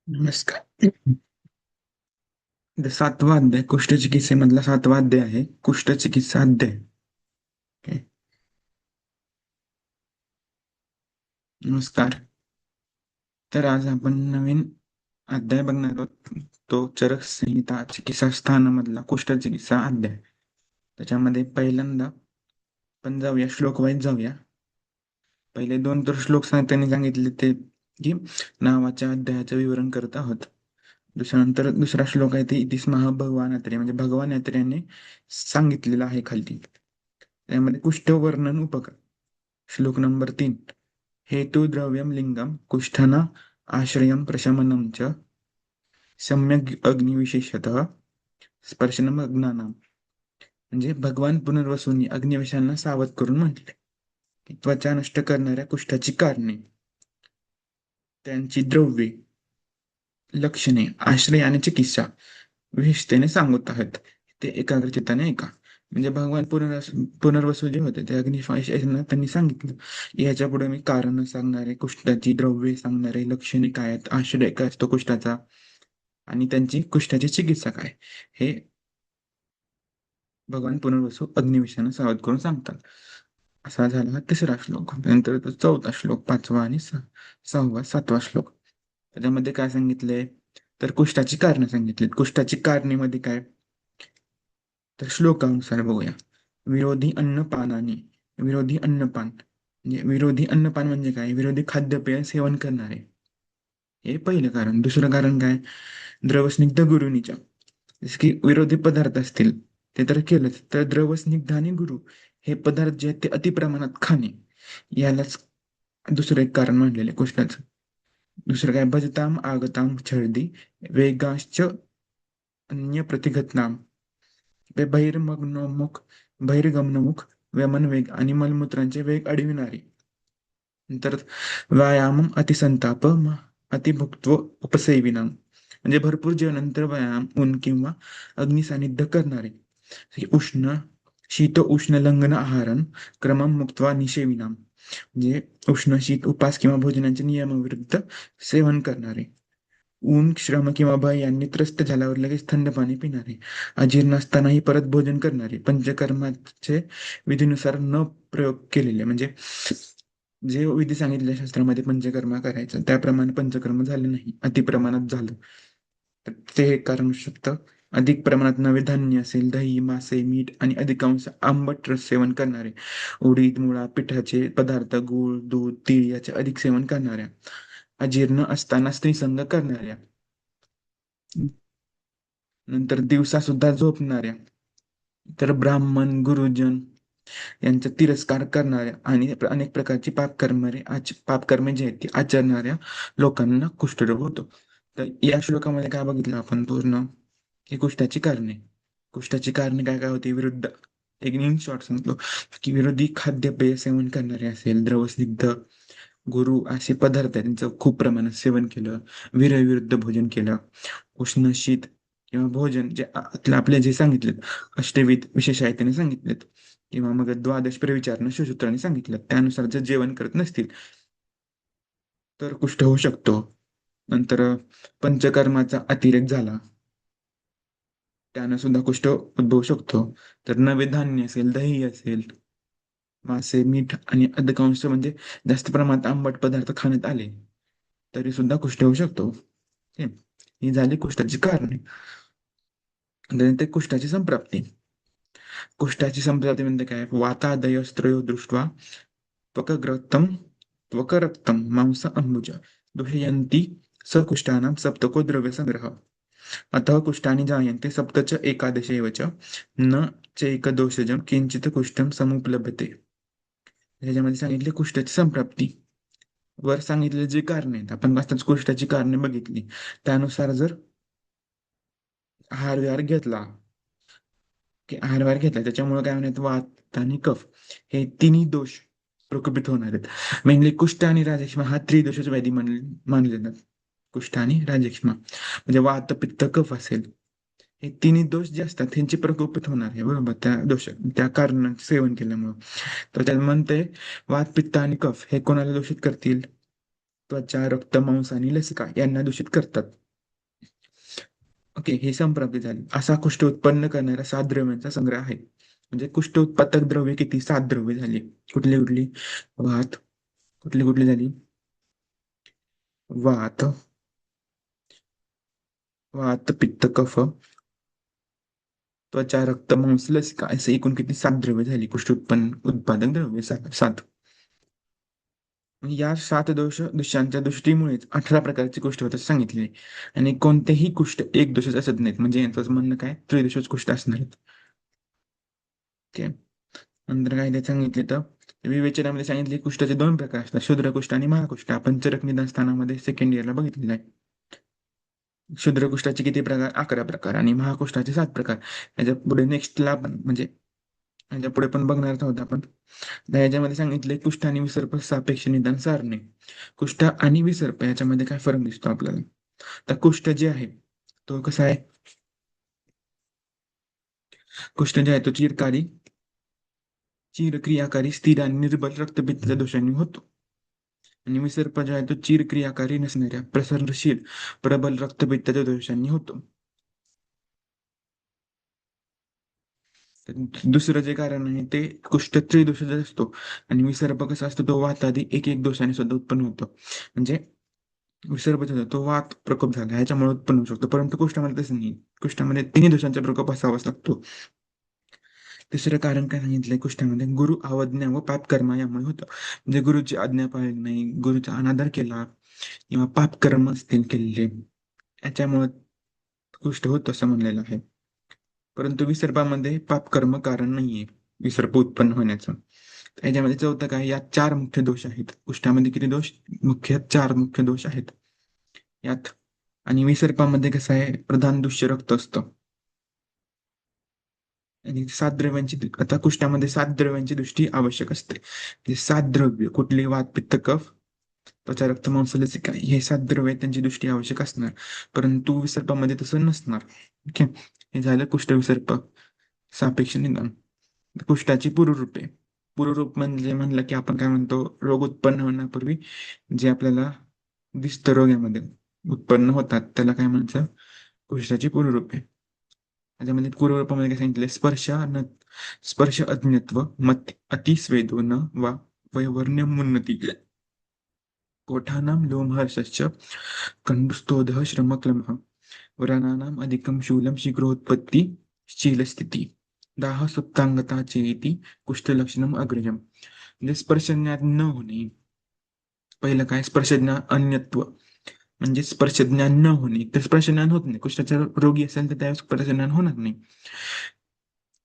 नमस्कार. सातवा अध्याय कुष्ठचिकित्सेमधला सातवा अध्याय आहे कुष्ठचिकित्सा अध्याय. ओके. नमस्कार. तर आज आपण नवीन अध्याय बघणार आहोत. तो चरक संहिता चिकित्सा स्थानामधला कुष्ठचिकित्सा अध्याय. त्याच्यामध्ये पहिल्यांदा आपण जाऊया, श्लोक वाईज जाऊया. पहिले दोन तर श्लोक त्यांनी सांगितले ते की नावाच्या अध्यायाचं विवरण करत आहोत. दुसऱ्यानंतर दुसरा श्लोक आहे ते इतिस भगवान अत्रे, म्हणजे भगवान यात्रेने सांगितलेलं आहे खाली. त्यामध्ये कुष्ठ वर्णन उपकार. श्लोक नंबर 3. हेतु द्रव्यम लिंगम कुष्ठना आश्रयम प्रशमनम च सम्यक अग्निविशेषतः स्पर्शनम अग्नानाम. म्हणजे भगवान पुनर्वसूंनी अग्निविषयांना सावध करून म्हटले की त्वचा नष्ट करणाऱ्या कुष्ठाची कारणे, त्यांची द्रव्ये, लक्षणे, आश्रय आणि चिकित्सा विशेषतेने सांगत आहेत. ते एकाग्रचित्ताने ऐका. म्हणजे भगवान पुनर्वसू जे होते ते अग्निशमनांना त्यांनी सांगितलं याच्या पुढे मी कारण सांगणारे, कुष्ठाची द्रव्ये सांगणारे, लक्षणे काय आहेत, आश्रय काय असतो कुष्ठाचा, आणि त्यांची कुष्ठाची चिकित्सा काय, हे भगवान पुनर्वसू अग्निविषयानं सावध करून सांगतात. असा झाला हा तिसरा श्लोक. नंतर तो चौथा श्लोक, पाचवा आणि सहावा सातवा श्लोक. त्याच्यामध्ये काय सांगितलंय तर कुष्ठाची कारण सांगितलीत. कुष्ठाची कारणे काय तर श्लोकानुसार बघूया. विरोधी अन्नपानाने, विरोधी अन्नपान म्हणजे विरोधी अन्नपान म्हणजे काय, विरोधी खाद्यपेय सेवन करणारे, हे पहिलं कारण. दुसरं कारण काय, द्रवस्निग्ध गुरुनीच्या, जसे की विरोधी पदार्थ असतील ते तर केलंच, तर द्रवस्निग्ध आणि गुरु हे पदार्थ जे आहेत ते अतिप्रमाणात खाणे, यालाच दुसरं एक कारण मानलेलं आहे कुष्ठाचं. दुसरं काय, भजताम आगताम छर्दी वेगाश्च अन्य प्रतिघटनाम, बहिर्मग्नमुख बहिर्गमनमुख वमन वेग आणि मलमूत्रांचे वेग अडविणारे. नंतर व्यायामम अतिसंताप अतिभुक्त्व उपसेविनाम, म्हणजे भरपूर जेवणानंतर व्यायाम, ऊन किंवा अग्निसान्निध्य करणारे. उष्ण शीत उष्ण लंघन आहारम क्रमम मुक्त्वा निषेविनाम, म्हणजे उष्ण शीत उपास किंवा भोजनाच्या नियमाविरुद्ध सेवन करणारे. ऊन श्रम किंवा भय यांनी त्रस्त झाल्यावर लगेच थंड पाणी पिणारे. अजीर्ण असतानाही परत भोजन करणारे. पंचकर्माचे विधीनुसार न प्रयोग केलेले, म्हणजे जे विधी सांगितले शास्त्रामध्ये पंचकर्म करायचं त्याप्रमाणे पंचकर्म झाले नाही, अतिप्रमाणात झालं तर ते एक कारण असू शकतं. अधिक प्रमाणात नवे धान्य असेल, दही, मासे, मीठ आणि अधिकांश आंबट रस सेवन करणारे. उडीद, मुळा, पिठाचे पदार्थ, गूळ, दूध, तीळ याचे अधिक सेवन करणाऱ्या. अजीर्ण असताना स्त्रीसंग करणाऱ्या. नंतर दिवसा सुद्धा झोपणाऱ्या. तर ब्राह्मण, गुरुजन यांचा तिरस्कार करणाऱ्या आणि अनेक प्रकारची पापकर्मे जी आहेत ती आचरणाऱ्या लोकांना कुष्ठरोग होतो. तर या श्लोकामध्ये काय बघितलं आपण पूर्ण की कुष्ठाची कारणे. कुष्ठाची कारणे काय काय होती विरुद्ध, एक इन शॉर्ट सांगतो की विरोधी खाद्यपेय सेवन करणारे असेल, द्रवस्निग्ध गुरु असे पदार्थ आहेत त्यांचं खूप प्रमाणात सेवन केलं, विरविरुद्ध भोजन केलं, उष्ण शीत किंवा भोजन जे आपले जे सांगितलेत अष्टविध विशेष आहे त्याने सांगितलेत, किंवा मग द्वादश प्रविचारणं सुसूत्रांनी सांगितलं त्यानुसार जर जेवण करत नसतील तर कुष्ठ होऊ शकतो. नंतर पंचकर्माचा अतिरेक झाला त्यानं सुद्धा कुष्ठ उद्भवू शकतो. तर नवे धान्य असेल, दही असेल, मासे, मीठ आणि अधिकांश म्हणजे जास्त प्रमाणात आंबट पदार्थ खाण्यात आले तरी सुद्धा कुष्ठ होऊ शकतो. हे ही झाली कुष्ठाची कारणे. ते कुष्ठाची संप्राप्ती. कुष्ठाची संप्राप्ती म्हणजे काय, वातादयस्त्रयो दृष्ट्वा त्वकग्रक्तम त्वकरक्तम मांस अंबुज दुह्यन्ति स कुष्ठानां सप्तको द्रव्य संग्रह अतः कुष्ठानि जायन्ते सप्त च एकादश एव च न चैकदोषजं किंचित कुष्ठं समुपलभते. ह्याच्यामध्ये सांगितले कुष्ठाची संप्राप्ती. वर सांगितले जे कारणे आहेत आपण आताच कुष्ठाची कारणे बघितली, त्यानुसार जर आहार विहार घेतला की आहार विहार घेतला त्याच्यामुळे काय होणार, वात आणि कफ हे तिन्ही दोष प्रकोपित होणार आहेत. मेनली कुष्ठ आणि राजक्षमा हा त्रिदोषच व्याधी मानले जातात. कुष्ठ आणि राजक्षमा म्हणजे वात पित्त कफ असेल, हे तिन्ही दोष जे असतात त्यांची प्रकोपित होणार आहे, बरोबर, त्या दोष त्या कारण सेवन केल्यामुळे. तर त्यात म्हणते वात पित्त आणि कफ हे कोणाला दूषित करतील त्वचा, रक्त, मांस आणि लसिका यांना दूषित करतात. ओके, हे संप्राप्ती झाली. असा कुष्ठ उत्पन्न करणाऱ्या 7 द्रव्यांचा संग्रह आहे. म्हणजे कुष्ठ उत्पादक द्रव्य किती? 7 द्रव्य झाली. कुठली कुठली? वात. कुठली कुठली झाली? वात, वात, पित्त, कफ, त्वचा, रक्त, मांस, लसिका असे एकूण किती? 7 द्रव्य झाली. कुष्ठ उत्पन्न उत्पादक द्रव्य सात. या 7 दोषांच्या दृष्टीमुळेच 18 प्रकारचे कुष्ठ होतात सांगितले. आणि कोणतेही कुष्ठ एक दोषच असत नाहीत. म्हणजे यांचं म्हणणं काय? त्रिदोषच कुष्ठ असणार आहेत. ओके, नंतर काय ते सांगितले तर विवेचनामध्ये सांगितले कुष्ठाचे 2 प्रकार असतात, शूद्रकुष्ठ आणि महाकुष्ठ. आपण चरक निदान स्थानामध्ये सेकंड इयरला बघितलेलं आहे. शूद्रकुष्ठाचे किती प्रकार? 11 प्रकार. आणि महाकुष्ठाचे 7 प्रकार. याच्या पुढे नेक्स्टला आपण म्हणजे याच्या पुढे पण बघणार आहोत आपण. तर याच्यामध्ये सांगितले कुष्ठ आणि विसर्प सापेक्ष निदान सारणे. कुष्ठ आणि विसर्प याच्यामध्ये काय फरक दिसतो आपल्याला? तर कुष्ठ जे आहे तो कसा आहे? कुष्ठ जे आहे तो चिरक्रियाकारी, स्थिर आणि निर्बल रक्तपित्ताच्या दोषांनी होतो. आणि विसर्प जो आहे तो चिरक्रियाकारी नसणाऱ्या प्रसरणशील प्रबल रक्तपित्ताच्या दोषांनी होतो. तर दुसरं जे कारण आहे ते कुष्ठ त्रिदोषाचा असतो. आणि विसर्प कसा असतो? तो वातादी एक एक दोषाने सुद्धा उत्पन्न होतो. म्हणजे विसर्प जो आहे तो वात प्रकोप झाला ह्याच्यामुळे उत्पन्न होऊ शकतो, परंतु कुष्ठामध्ये तसं नाही. कुष्ठामध्ये तिन्ही दोषांचा प्रकोप असावाच लागतो. तिसरं कारण काय सांगितलंय कुष्ठामध्ये? गुरु अवज्ञा व पापकर्म यामुळे होतं. म्हणजे गुरुची आज्ञा पाळली नाही, गुरुचा अनादर केला किंवा पापकर्म असतील केलेले, याच्यामुळे कुष्ठ होत असं म्हणलेलं आहे. परंतु विसर्पामध्ये पापकर्म कारण नाहीये विसर्प उत्पन्न होण्याचं. याच्यामध्ये चौथं काय? यात 4 मुख्य दोष आहेत. कुष्ठामध्ये किती दोष? मुख्य 4 मुख्य दोष आहेत यात. आणि विसर्पामध्ये कसं आहे? प्रधान दुष्य रक्त असतं. आणि 7 द्रव्यांची आता कुष्ठामध्ये 7 द्रव्यांची दृष्टी आवश्यक असते. म्हणजे 7 द्रव्य कुठली? वात, पित्त, कफ, त्वचा, रक्त, मांस, लसिका हे 7 द्रव्य आहेत, त्यांची दृष्टी आवश्यक असणार. परंतु विसर्पामध्ये तसं नसणार. ओके, हे झालं कुष्ठ विसर्प सापेक्ष निदान. कुष्ठाची पुरुरूपे. पुरुरूप म्हणजे म्हणलं की आपण काय म्हणतो? रोग उत्पन्न होण्यापूर्वी जे आपल्याला दिसतं रोगामध्ये उत्पन्न होतात त्याला काय म्हणतात? कुष्ठाची पुरुरूपे. त्याच्यामध्ये पूर्वरूपामध्ये काय सांगितले? स्पर्श अज्ञत्व, मत अतिस्वेदो न वा वैवर्ण्यमुन्नती, कोठानां लोमहर्षश्च कंडुस्तोधः श्रमक्लमः, व्रणानाम् अधिकं शूलं शीघ्रोत्पत्ती शीलस्थिती, दाह सुप्तांगता चेती कुष्ठलक्षणम अग्रजम. म्हणजे स्पर्शज्ञात न होणे. पहिलं काय? स्पर्शज्ञान अन्यत्व म्हणजे स्पर्शज्ञान न होणे. तर स्पर्शज्ञान होत नाही. कुष्ठाचा रोगी असेल तर त्यावेळेस स्पर्शज्ञान होणार नाही.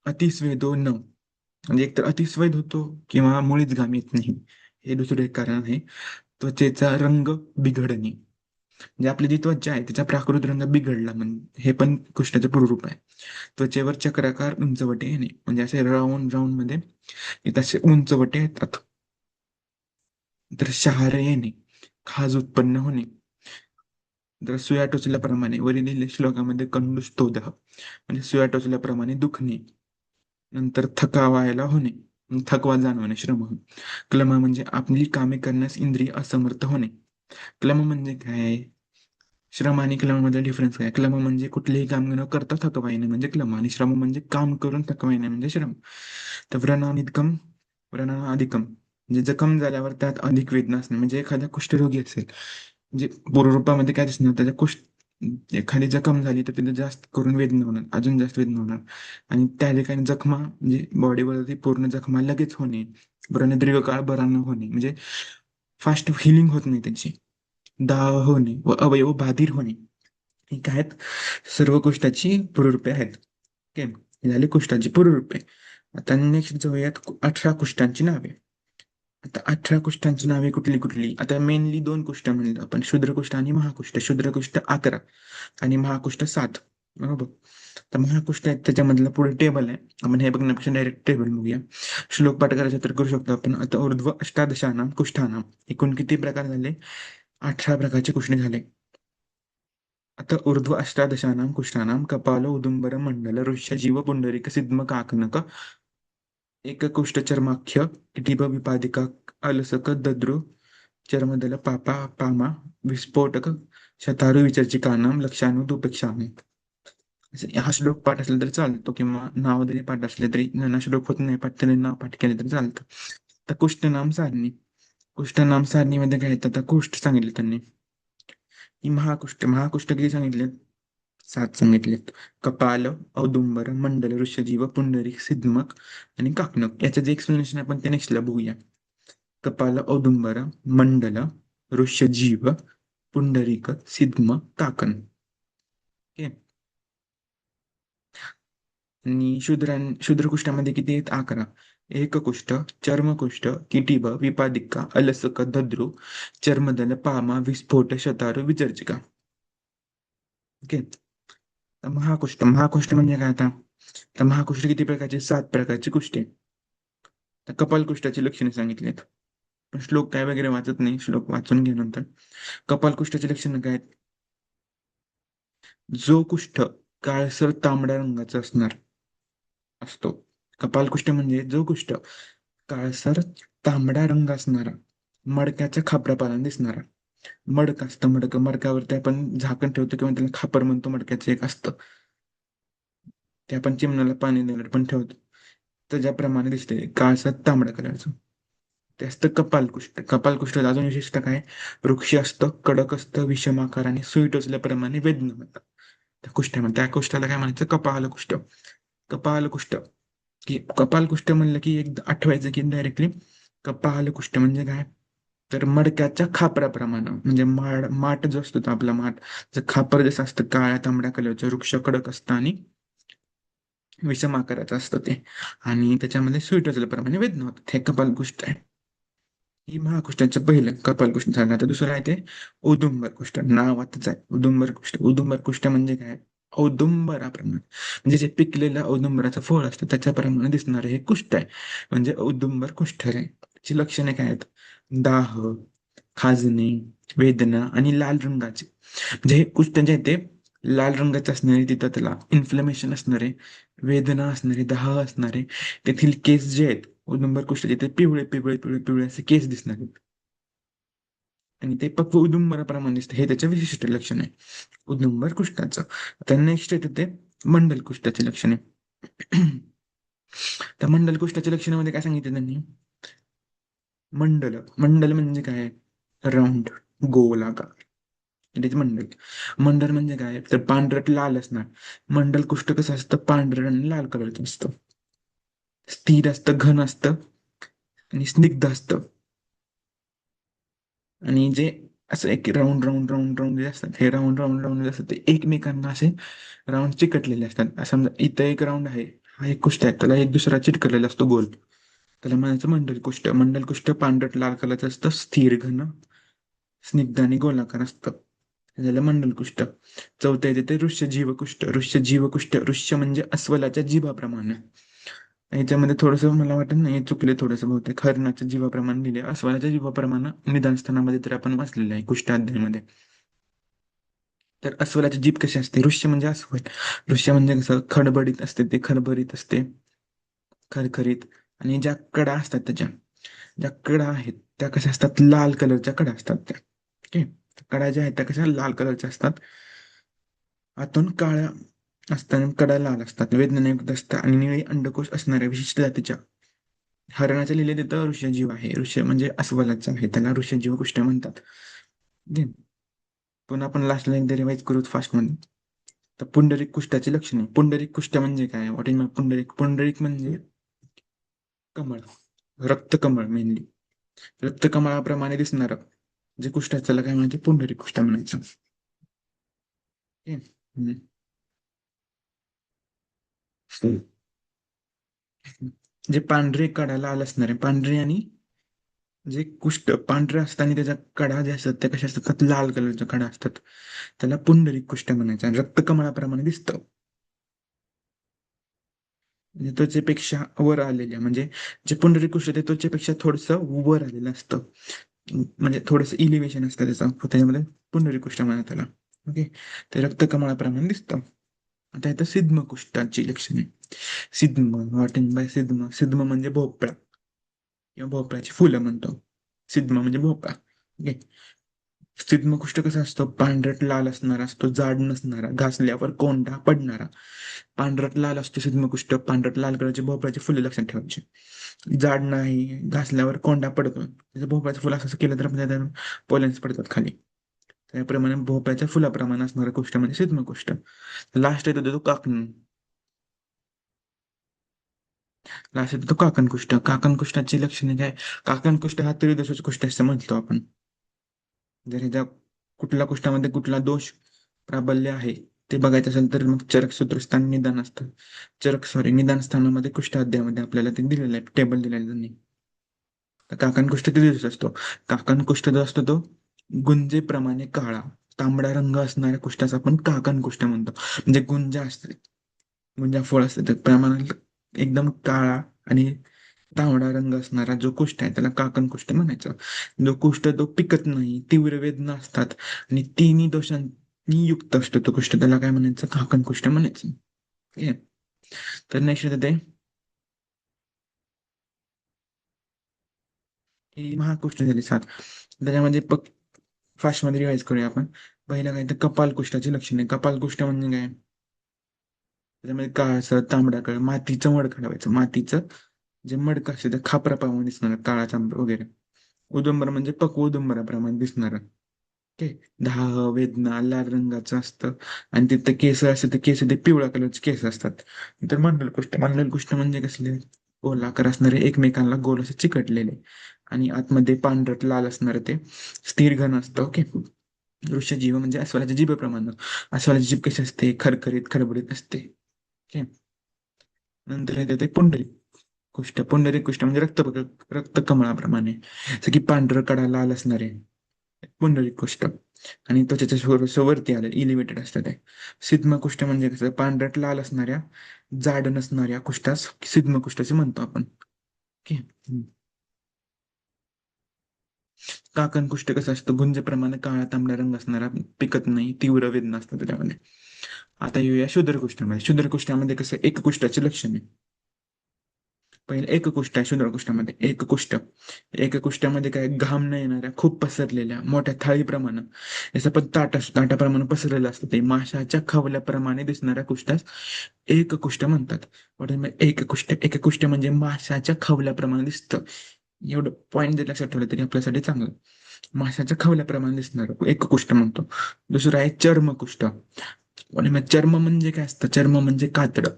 अतिस्वेदो न म्हणजे एकतर अतिस्वेद होतो किंवा मुळीच घाम येत नाही. हे दुसरं एक कारण आहे. त्वचेचा रंग बिघडणे म्हणजे आपली जी त्वचा आहे तिचा प्राकृत रंग बिघडला म्हणजे हे पण कुष्ठाचे पूर्वरूप आहे. त्वचेवर चक्राकार उंचवटे येणे म्हणजे असे राऊंड राऊंड मध्ये तसे उंचवटे येतात. तर शहारे येणे, खाज उत्पन्न होणे, तर सुया टोचल्याप्रमाणे वरील श्लोकामध्ये कंडुस्तोदह म्हणजे सुया टोचल्याप्रमाणे दुखणे, नंतर थकावायला होणे, थकवा जाणवणे, श्रम. क्लम म्हणजे आपली कामे करण्यास इंद्रिय असमर्थ होणे. क्लम म्हणजे काय? श्रम आणि क्लम मध्ये डिफरन्स काय? क्लम म्हणजे कुठलेही काम न करता थकवा येणे म्हणजे क्लम, आणि श्रम म्हणजे काम करून थकवा येणे म्हणजे श्रम. तर व्रणानिकम व्रणाधिकम म्हणजे जखम झाल्यावर त्यात अधिक वेदना असणे. म्हणजे एखादा कुष्ठरोगी असेल म्हणजे पूर्वरूपामध्ये काय दिसणार? त्याच्या एखादी जखम झाली तर तिथे जास्त करून वेदना होणार, अजून जास्त वेदना होणार. आणि त्या ठिकाणी जखमा म्हणजे बॉडीवरती पूर्ण जखमा लगेच होणे, बरं दीर्घकाळ बरा न होणे म्हणजे फास्ट हिलिंग होत नाही त्याची, दाह होणे व अवयव बाधिर होणे, ही काय आहेत? सर्व कुष्ठाची पूर्वरूपे आहेत. ओके, ही झाली कुष्ठाची पूर्वरूपे. आता नेक्स्ट जाऊयात 18 कुष्ठांची नावे. आता 18 कुष्ठांची नावे कुठली कुठली? आता मेनली 2 कुष्ठ म्हणलं आपण, शूद्रकुष्ठ आणि महाकुष्ठ. शूद्रकुष्ठ 11 आणि महाकुष्ठ 7. बरोबर. तर महाकुष्ठ आहेत त्याच्यामधलं पुढे टेबल आहे, आपण हे बघण्यापेक्षा डायरेक्ट टेबल बघूया. श्लोक पाठ करायचा तर करू शकतो आपण. आता ऊर्ध्व अष्टादशानाम कुष्ठानाम एकूण किती प्रकार झाले? 18 प्रकारचे कुष्ठ झाले. आता ऊर्ध्व अष्टादशानाम कुष्ठानाम कपाल उदुंबर मंडल ऋष्य जीव पुंडरीक सिद्म काकनक एक कुष्ठ चर्माख्य टिब विपादिका अलसक दद्रु चर्मदल पापा पामा विस्फोटक शतारू विचर्चिकानां लक्षानुपेक्षामि. हा श्लोक पाठ असला तरी चालतो, किंवा नाव जरी पाठ असले तरी, ज्यांना श्लोक होत नाही पाठ तरी नाव पाठ केले तरी चालतं. तर कुष्ठनाम सारणी. कुष्ठनाम सारणीमध्ये काय येतं, तर कुष्ठ सांगितले त्यांनी. ही महाकुष्ठ. महाकुष्ठ किती सांगितलेत? 7 सांगितलेत. कपाल, औदुंबर, मंडल, ऋषजीव, पुंडरीक, सिद्मक आणि काकणक. याचं जे एक्सप्लेनेशन आपण ते नेक्स्टला बघूया. कपाल, औदुंबर, मंडल, ऋषजीव, पुंडरीक, सिद्म, काकण. ओके. आणि शूद्रकुष्ठामध्ये किती आहेत? 11. एककुष्ठ, चर्मकुष्ठ, किटिब, विपादिका, अलसक, दद्रू, चर्मदल, पामा, विस्फोट, शतारू, विचर्चिका. ओके. तर महाकुष्ठ. महाकुष्ठ म्हणजे काय आता? तर महाकुष्ठ किती प्रकारचे? 7 प्रकारची कुष्ठे. तर कपालकुष्ठाची लक्षणे सांगितलीत. पण श्लोक काय वगैरे वाचत नाही, श्लोक वाचून घ्या नंतर. कपालकुष्ठाची लक्षणं काय आहेत? जो कुष्ठ काळसर तांबड्या रंगाचा असतो. कपालकुष्ठ म्हणजे जो कुष्ठ काळसर तांबडा रंग असणारा, मडक्याच्या खापरापाल्याने दिसणारा. मडक असतं, मडकावरती आपण झाकण ठेवतो किंवा त्याला खापर म्हणतो, मडक्याचं एक असतं, ते आपण चिमण्याला पाणी द्यायला पण ठेवतो. त्याच्याप्रमाणे दिसते काळसर तांबड्या कलरचं. ते असतं कपालकुष्ठ. कपालकुष्ठात अजून विशेषतः काय? वृक्ष असतं, कडक असतं, विषमाकार आणि सुई टोचल्याप्रमाणे वेदना होतात त्या कुष्ठामध्ये. त्या कुष्ठाला काय म्हणायचं? कपालकुष्ठ. कपालकुष्ठ. की कपालकुष्ठ म्हणलं की एक आठवायचं की डायरेक्टली कपालकुष्ठ म्हणजे काय? तर मडक्याच्या खापराप्रमाणे, म्हणजे माठ जो असतो तो आपला माठ, जर खापर जसं असतं काळ्या तांबड्या कलरचं, वृक्ष कडक असतं आणि विषम आकाराचं असतं ते, आणि त्याच्यामध्ये सुई टोचल्याप्रमाणे वेदना होतात. हे कपालकुष्ठ आहे. ही महाकुष्ठाचं पहिलं कपालकुष्ठ झालं. आता दुसरं आहे ते औदुंबर कुष्ठ. नावातच आहे औदुंबर कुष्ठ. औदुंबर कुष्ठ म्हणजे काय? औदुंबराप्रमाणे, म्हणजे जे पिकलेलं औदुंबराचं फळ असतं त्याच्याप्रमाणे दिसणारे हे कुष्ठ आहे, म्हणजे औदुंबर कुष्ठ आहे. त्याची लक्षणे काय आहेत? दाह, खाजणे, वेदना आणि लाल रंगाचे. म्हणजे हे कुष्ठ जे आहे ते लाल रंगाचे असणारे, तिथं त्याला इन्फ्लमेशन असणारे, वेदना असणारे, दाह असणारे, तेथील केस जे आहेत औदुंबर कुष्ठाचे ते पिवळे पिवळे पिवळे पिवळे असे केस दिसणार आहेत. आणि ते पक्व औदुंबराप्रमाणे दिसतं, हे त्याचं विशिष्ट लक्षण आहे औदुंबर कुष्ठाचं. आता नेक्स्ट येतं ते मंडल कुष्ठाचे लक्षणे. त्या मंडल कुष्ठाच्या लक्षणामध्ये काय सांगितलं त्यांनी? मंडल. मंडल म्हणजे काय? राऊंड, गोल आकार. तेच मंडल. मंडल म्हणजे काय? तर पांढरट लाल असणार. मंडल कुष्ठ कसं असतं? पांढरट आणि लाल कलरचं असतं, स्थिर असतं, घन असतं आणि स्निग्ध असतं. आणि जे असं एक राऊंड राऊंड राऊंड राऊंड जे असतात, हे राऊंड राऊंड राऊंड जे असतात ते एकमेकांना असे राऊंड चिकटलेले असतात. समजा इथं एक राऊंड आहे, हा एक कुष्ठ आहे, त्याला एक दुसरा चिटकलेला असतो गोल, त्याला म्हणायचं मंडल कुष्ठ. मंडल कुष्ठ पांढरट लाल कलरचं असतं, स्थिर, घन, स्निग्ध आणि गोलाकार असतं. हे झालं मंडल कुष्ठ. चौथं येते ते ऋष्य जीवकुष्ठ. ऋष्य जीवकुष्ठ. ऋष्य म्हणजे अस्वलाच्या जीवाप्रमाणे. याच्यामध्ये थोडस मला वाटत नाही, चुकले थोडंसं बहुतेक. हरणाच्या जीवाप्रमाणे लिहिले, अस्वलाच्या जीवाप्रमाणे निदान स्थानामध्ये तर आपण वाचलेलं आहे कुष्ठ अध्यायामध्ये. तर अस्वलाची जीभ कशी असते? ऋष्य म्हणजे अस्वल. ऋष्य म्हणजे कसं? खडबडीत असते, ते खरबरीत असते, खरखरीत. आणि ज्या कडा असतात त्याच्या, ज्या कडा आहेत त्या कशा असतात? लाल कलरच्या कडा असतात त्या. ओके. कडा ज्या आहेत त्या कशा? लाल कलरच्या असतात, आतून काळ्या असतात आणि कडा लाल असतात, वेदनायुक्त असतात आणि निळी अंडकोश असणाऱ्या विशिष्ट जातीच्या. हरणाचे लिहिले तिथं ऋष्यजीव आहे. ऋष्य म्हणजे अस्वलाचं आहे, त्याला ऋष्यजीव कुष्ठ म्हणतात. Then, पुन्हा आपण लास्टला एकदा रिवाइज करू फास्ट मध्ये. तर पुंडरीक कुष्ठाची लक्षणे. पुंडरीक कुष्ठ म्हणजे काय? व्हॉट इज माय पुंडरीक? पुंडरीक म्हणजे कमळ, रक्तकमळ मेनली. रक्तकमळाप्रमाणे दिसणार जे कुष्ठ आहे त्याला काय म्हणायचे? पुंडरीक कुष्ठ म्हणायचं. Okay. हम्म. जे पांढरे कडा लाल असणारे, पांढरे आणि जे कुष्ठ पांढरे असतात आणि त्याच्या कडा जे असतात त्या कशा असतात? लाल कलरच्या कडा असतात, त्याला पुंडरीक कुष्ठ म्हणायचं. आणि रक्तकमळाप्रमाणे दिसतं, म्हणजे त्वचेपेक्षा वर आलेल्या, म्हणजे जे पुंडरीक कुष्ठ ते त्वचेपेक्षा थोडस वर आलेलं असतं, म्हणजे थोडस इलिव्हेशन असतं त्याचं, त्याच्यामध्ये पुंडरीक कुष्ठ म्हणतात त्याला. ओके. ते रक्तकमळाप्रमाणे दिसतं. आता येतं सिद्म कुष्ठाची लक्षणे. सिद्म, व्हॉट इज बाय सिद्म? सिद्म म्हणजे भोपळा किंवा भोपळ्याची फुलं म्हणतो. सिद्म म्हणजे भोपळा. ओके. सिद्धमकुष्ठ कसा असतो? पांढरट लाल असणारा असतो, जाड नसणारा, घासल्यावर कोंडा पडणारा. पांढरट लाल असतो सिद्धमकुष्ठ, पांढरट लाल कलरचे भोपळ्याचे फुले लक्षात ठेवायचे. जाड नाही, घासल्यावर कोंडा पडतो. त्याचं भोपळ्याचं फुल असं केलं तर आपल्याला पोलन्स पडतात खाली. त्याप्रमाणे भोपळ्याच्या फुलाप्रमाणे असणारं कुष्ठ म्हणजे सिद्धमकुष्ठ. लास्ट येतो तो काकण. लास्ट येतो तो काकणकुष्ठ. काकणकुष्ठाची लक्षणे काय? काकणकुष्ठ हा त्रिदोषाचा कुष्ठ असं म्हणतो आपण. जर ह्याच्या कुठल्या कुष्ठामध्ये कुठला दोष प्राबल्य आहे ते बघायचं असेल तर मग चरक सूत्रस्थान निदान असतं. निदान स्थानामध्ये कुष्ठ अध्यायामध्ये आपल्याला ते दिलेलं आहे, टेबल दिलेलं आहे त्यांनी. तर काकणकुष्ठ किती दिवस असतो? काकणकुष्ठ जो असतो तो गुंजेप्रमाणे काळा तांबडा रंग असणाऱ्या कुष्ठाचा आपण काकणकुष्ठ म्हणतो. म्हणजे गुंजा असते, गुंजा फळ असते त्या प्रमाणात एकदम काळा आणि तांबडा रंग असणारा जो कुष्ठ आहे त्याला काकणकुष्ठ म्हणायचं. जो कुष्ठ तो पिकत नाही, तीव्र वेदना असतात आणि तिन्ही दोषांनी युक्त असतो तो कुष्ठ, त्याला काय म्हणायचं? काकणकुष्ठ म्हणायचं. ठीक आहे. तर नेक्स्ट येतं ते ही महाकुष्ठ झाली 7. त्याच्यामध्ये फास्ट मध्ये रिवाइज करूया आपण. पहिलं काय तर कपालकुष्ठाची लक्षणे. कपालकुष्ठ म्हणजे काय? त्याच्यामध्ये काळसर तांबडा कळ मातीचं मड काढायचं. मातीचं जे मडक असते त्या खापराप्रमाणे दिसणार, काळा तांबडा वगैरे. उदुंबर म्हणजे पक्व उदुंबराप्रमाणे दिसणार. ओके. दाह वेदना लाल रंगाचं असतं आणि तिथं केस असते ते केस ते पिवळ्या कलरचे केस असतात. तर मंडलकुष्ठ म्हणजे कसले? गोलाकार असणारे, एकमेकांना गोल असे चिकटलेले आणि आतमध्ये पांढरट लाल असणारे ते स्थिर घन असतं. ओके. दृश्यजीव म्हणजे अस्वलाच्या जिभेप्रमाणे. अस्वलाची जीभ कशी असते? खरखरीत खडबडीत असते. ओके. नंतर येते ते पुंडरीक कुष्ठ म्हणजे रक्तकमळाप्रमाणे, जसं की पांढरं कडा लाल असणारे पुंडरीक कुष्ठ. आणि त्वचेच्या थोडंसं वरती आलं इलिव्हेटेड असतं ते. सिद्धमकुष्ठ म्हणजे कसं? पांढरट लाल असणाऱ्या जाड नसणाऱ्या कुष्ठास सिद्धमकुष्ठाचे म्हणतो आपण. ओके. काकण कुष्ठ कसं असतं? गुंजेप्रमाणे काळा तांबडा रंग असणारा, पिकत नाही, तीव्र वेदना असतात त्याच्यामध्ये. आता येऊया शूद्रकुष्ठामध्ये. शूद्रकुष्ठामध्ये कसं? एक कुष्ठाचे लक्षण आहे. पहिले एककुष्ठ आहे शूद्रकुष्ठामध्ये. एककुष्ठामध्ये काय? घाम न येणाऱ्या खूप पसरलेल्या मोठ्या थाळीप्रमाणे याचं पण ताटाप्रमाणे पसरलेलं असतं ते माशाच्या खवल्याप्रमाणे दिसणाऱ्या कुष्ठास एककुष्ठ म्हणतात. एककुष्ठ म्हणजे माशाच्या खवल्याप्रमाणे दिसतं. एवढं पॉईंट जर लक्षात ठेवलं तरी आपल्यासाठी चांगलं. माशाच्या खवल्याप्रमाणे दिसणार एककुष्ठ म्हणतो. दुसरं आहे चर्मकुष्ठ. आणि मग चर्म म्हणजे काय असतं? चर्म म्हणजे कातडं.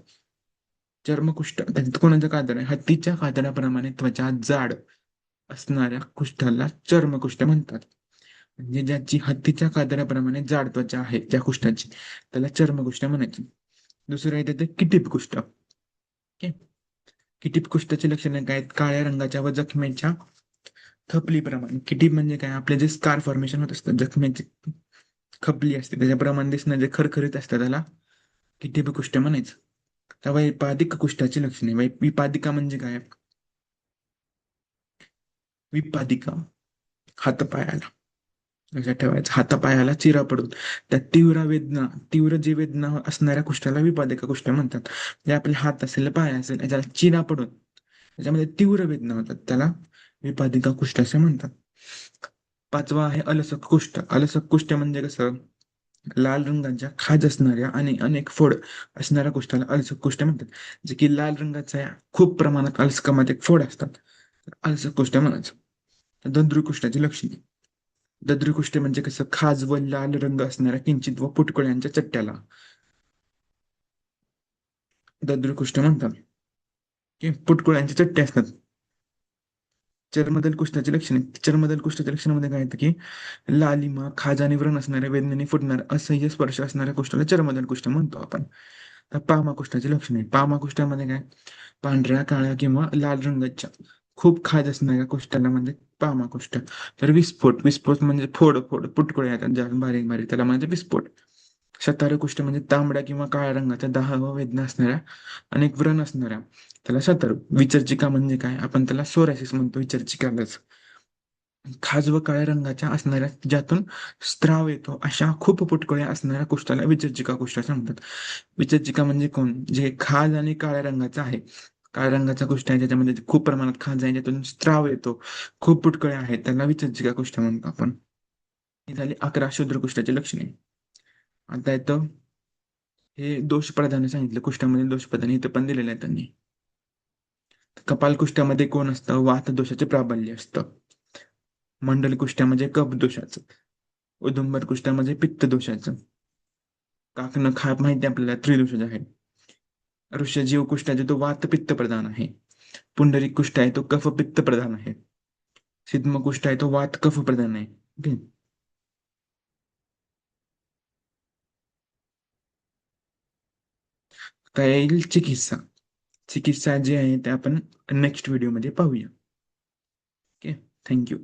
चर्मकुष्ठ त्याच्यात कोणाचं कातड आहे? हत्तीच्या कातड्याप्रमाणे त्वचा जाड असणाऱ्या कुष्ठाला चर्मकुष्ठ म्हणतात. म्हणजे ज्याची हत्तीच्या कातड्याप्रमाणे जाड त्वचा आहे ज्या कुष्ठाची त्याला चर्मकुष्ठ म्हणायचे. दुसरं आहे ते किटीप कुष्ठ. ओके. किटीप कुष्ठाची लक्षणे काय आहेत? काळ्या रंगाच्या व जखमेच्या खपलीप्रमाणे. किटीप म्हणजे काय? आपले जे स्कार फॉर्मेशन होत असतं, जखमेची खपली असते त्याच्याप्रमाणे दिसणं जे खरखरीत असतं त्याला किटीप कुष्ठ म्हणायचं. त्या वैपादिक कुष्ठाची लक्षणे. विपादिका म्हणजे काय? विपादिका हातपायाला, लक्षात ठेवायचं, हातापायाला चिरा पडून त्या तीव्र जी वेदना असणाऱ्या कुष्ठाला विपादिका कुष्ठ म्हणतात. जे आपले हात असेल पाय असेल याच्याला चिरा पडून त्याच्यामध्ये तीव्र वेदना होतात त्याला विपादिका कुष्ठ असे म्हणतात. पाचवा आहे अलसक कुष्ठ. अलसक कुष्ठ म्हणजे कसं? लाल रंगाच्या खाज असणाऱ्या आणि अनेक फोड असणाऱ्या कुष्ठाला अलसक कुष्ठ म्हणतात. जे की लाल रंगाच्या खूप प्रमाणात अलसकामध्ये फोड असतात, अलसक कुष्ठ म्हणायचं. दंद्रुकुष्ठाची लक्षणे. दंद्रुकुष्ठ म्हणजे कसं? खाज व लाल रंग असणाऱ्या किंचित व पुटकुळ्यांच्या चट्ट्याला दंद्रुकुष्ठ म्हणतात. की पुटकुळ्यांचे चट्टे असतात. चर्मदल कुष्ठाची लक्षणे. चर्मदल कुष्ठाच्या लक्षणामध्ये काय येतं की लालिमा खाज आणि व्रण असणाऱ्या वेदनेने फुटणाऱ्या असह्य स्पर्श असणाऱ्या कुष्ठाला चर्मदल कुष्ठ म्हणतो आपण. तर पामाकुष्ठाची लक्षणे. पामाकुष्ठामध्ये काय? पांढऱ्या काळ्या किंवा लाल रंगाच्या खूप खाज असणाऱ्या कुष्ठाला म्हणजे पामाकुष्ठ. तर विस्फोट म्हणजे फोड फोड पुटकुळे येतात ज्या बारीक बारीक त्याला म्हणजे विस्फोट. शतारकुष्ठ म्हणजे तांबड्या किंवा काळ्या रंगाच्या दाह व वेदना असणाऱ्या अनेक व्रण असणाऱ्या त्याला शतार. विचर्चिका म्हणजे काय? आपण त्याला सोरायसिस म्हणतो विचर्चिकालाच. खाज व काळ्या रंगाच्या असणाऱ्या ज्यातून स्त्राव येतो अशा खूप पुटकुळ्या असणाऱ्या कुष्ठाला विचर्चिका कुष्ठ म्हणतात. विचर्चिका म्हणजे कोण? जे खाज आणि काळ्या रंगाचं आहे काळ्या रंगाचा कुष्ठ आहे ज्याच्यामध्ये खूप प्रमाणात खाज आहे, ज्यातून स्त्राव येतो, खूप पुटकळे आहेत, त्याला विसर्जिका कुष्ठ म्हणतो आपण. ही झाली 11 शूद्रकुष्ठाची लक्षणे. आता येतं हे दोष प्रधान सांगितलं, कुष्ठामध्ये दोष प्रधान इथं पण दिलेलं आहे त्यांनी. कपालकुष्ठामध्ये कोण असतं? वात दोषाचे प्राबल्य असतं. मंडल कुष्ठामध्ये कफ दोषाचं. औदुंबर कुष्ठामध्ये पित्त दोषाचं. काकणं खाप माहिती आहे आपल्याला त्रिदोषाचे आहे. ऋषजीव कुष्ठ आहे तो वात पित्त प्रधान आहे. पुंडरीक कुष्ठ आहे तो कफ पित्त प्रधान आहे. सिद्ध कुष्ठ आहे तो वात कफ प्रधान आहे. ओके. काय येईल चिकित्सा. चिकित्सा जी आहे ते आपण नेक्स्ट व्हिडिओमध्ये पाहूया. ओके. थँक्यू.